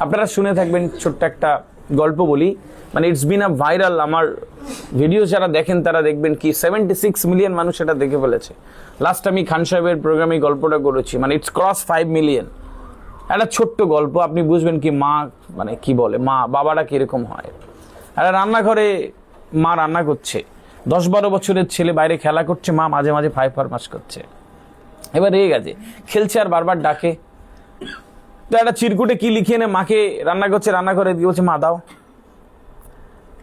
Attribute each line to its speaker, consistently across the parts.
Speaker 1: আপনারা শুনে থাকবেন, ছোট্ট একটা গল্প বলি, মানে ইটস বিন আ ভাইরাল। আমার ভিডিও যারা দেখেন তারা দেখবেন কি 76 মিলিয়ন মানুষ এটা দেখে ফেলেছে। লাস্ট আমি খান সাহেবের প্রোগ্রামে গল্পটা করেছি, মানে ইটস ক্রস 5 মিলিয়ন। একটা ছোট্ট গল্প, আপনি বুঝবেন কি মা মানে কি বলে, মা বাবারা কিরকম হয়। একটা রান্নাঘরে মা রান্না করছে, 10-12 বছরের ছেলে বাইরে খেলা করছে, মা মাঝে মাঝে ফারমাস করছে। এবার রেগে গেছে, খেলছে আর বারবার ডাকে। তো একটা চিরকুটে কি লিখে এনে মাকে রান্না করছে, রান্না করে দিয়ে বলছে মা দাও।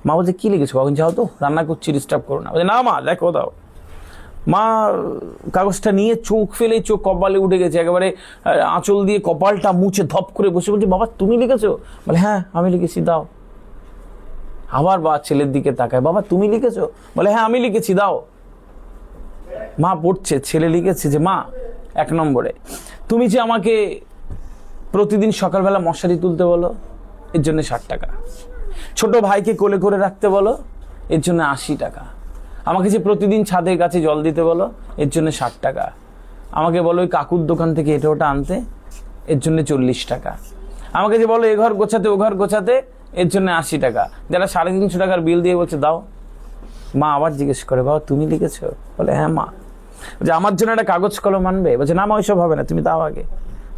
Speaker 1: মা বলছে কি লিখেছো, কখন যাও তো, রান্না করছি, ডিস্টার্ব করো না। বলছে না মা দেখো দাও। মা কাগজটা নিয়ে চোখ ফেলে, চোখ কপালে উঠে গেছে, একেবারে আঁচল দিয়ে কপালটা মুছে ধপ করে বসে বলছে বাবা তুমি লিখেছো? বলে হ্যাঁ আমি লিখেছি, দাও। আবার বা ছেলের দিকে তাকায়, বাবা তুমি লিখেছো? বলে হ্যাঁ আমি লিখেছি, দাও। মা পড়ছে, ছেলে লিখেছে যে মা 1 নম্বরে তুমি যে আমাকে প্রতিদিন সকালবেলা মশারি তুলতে বলো, এর জন্য 60 টাকা। ছোট ভাইকে কোলে করে রাখতে বলো, এর জন্য 80 টাকা। আমাকে যে প্রতিদিন ছাদের কাছে জল দিতে বলো, এর জন্য 60 টাকা। আমাকে বলো ওই কাকুর দোকান থেকে এটা ওটা আনতে, এর জন্য 40 টাকা। আমাকে যে বলো এ ঘর গোছাতে ও ঘর গোছাতে, এর জন্য 80 টাকা। যারা 350 টাকার বিল দিয়ে বলছে দাও। মা আবার জিজ্ঞেস করে বাবা তুমি লিখেছো? বলে হ্যাঁ মা। যে আমার জন্য একটা কাগজ কলম আনবে? বলছে না মা ওইসব হবে না, তুমি দাও আগে।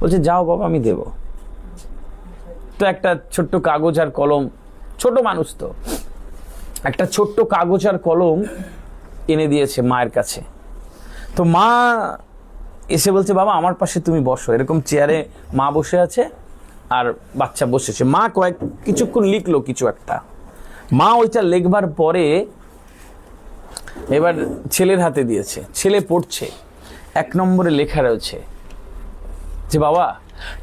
Speaker 1: বলছে যাও বাবা আমি দেবো। তো একটা ছোট্ট কাগজ আর কলম, ছোট মানুষ তো, একটা ছোট্ট কাগজ আর কলম এনে দিয়েছে মায়ের কাছে। তো মা এসে বলছে বাবা আমার পাশে তুমি বসো। এরকম চেয়ারে মা বসে আছে আর বাচ্চা বসেছে। মা কিছুক্ষণ লিখলো কিছু একটা। মা ওইটা লিখবার পরে এবার ছেলের হাতে দিয়েছে, ছেলে পড়ছে। 1 নম্বরে লেখা রয়েছে যে বাবা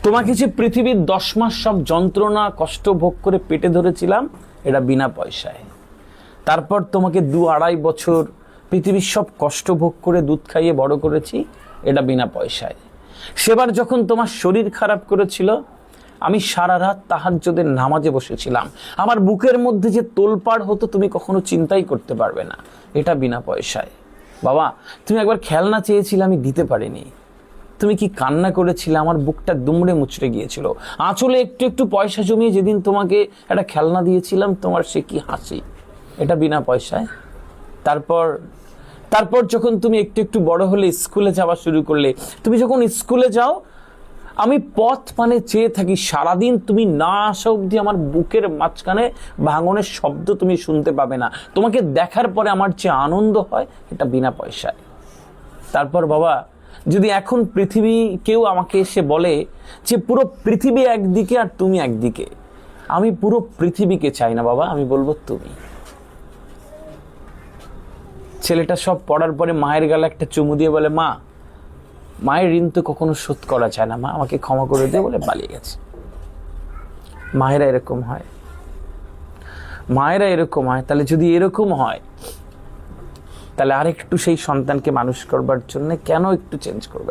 Speaker 1: তোমাকে যে পৃথিবীর 10 মাস সব যন্ত্রণা কষ্ট ভোগ করে পেটে ধরেছিলাম, এটা বিনা পয়সায়। তারপর তোমাকে 2-2.5 বছর পৃথিবীর সব কষ্ট ভোগ করে দুধ খাইয়ে বড় করেছি, এটা বিনা পয়সায়। সেবার যখন তোমার শরীর খারাপ করেছিল, আমি সারা রাত তাহাজ্জুদের নামাজে বসেছিলাম। আমার বুকের মধ্যে যে তোলপাড় হতো তুমি কখনো চিন্তাই করতে পারবে না, এটা বিনা পয়সায়। বাবা তুমি একবার খেলনা চেয়েছিলে, আমি দিতে পারিনি। তুমি কি কান্না করেছিলে, আমার বুকটা দুমড়ে মুচড়ে গিয়েছিল। আঁচলে একটু একটু পয়সা জমিয়ে যেদিন তোমাকে একটা খেলনা দিয়েছিলাম, তোমার সে কি হাসি, এটা বিনা পয়সায়। তারপর যখন তুমি একটু একটু বড় হলে, স্কুলে যাওয়া শুরু করলে, তুমি যখন স্কুলে যাও আমি পথ মানে চেয়ে থাকি, সারাদিন তুমি না আসা অবধি আমার বুকের মাঝখানে ভাঙনের শব্দ তুমি শুনতে পাবে না। তোমাকে দেখার পরে আমার যে আনন্দ হয়, এটা বিনা পয়সায়। তারপর বাবা যদি এখন পৃথিবী কেউ আমাকে এসে বলে যে পুরো পৃথিবী একদিকে আর তুমি একদিকে, আমি পুরো পৃথিবীকে চাই না বাবা, আমি বলবো তুমি। ছেলেটা সব পড়ার পরে মায়ের গালে একটা চুমু দিয়ে বলে মা মায়ের ঋণ তো কখনো শোধ করা যায় না, মা আমাকে ক্ষমা করে দিয়ে বলে পালিয়ে গেছে। মায়েরা এরকম হয়, মায়েরা এরকম হয়। তাহলে যদি এরকম হয়, তাহলে আরেকটু সেই সন্তানকে মানুষ করবার জন্য কেন একটু চেঞ্জ করবে?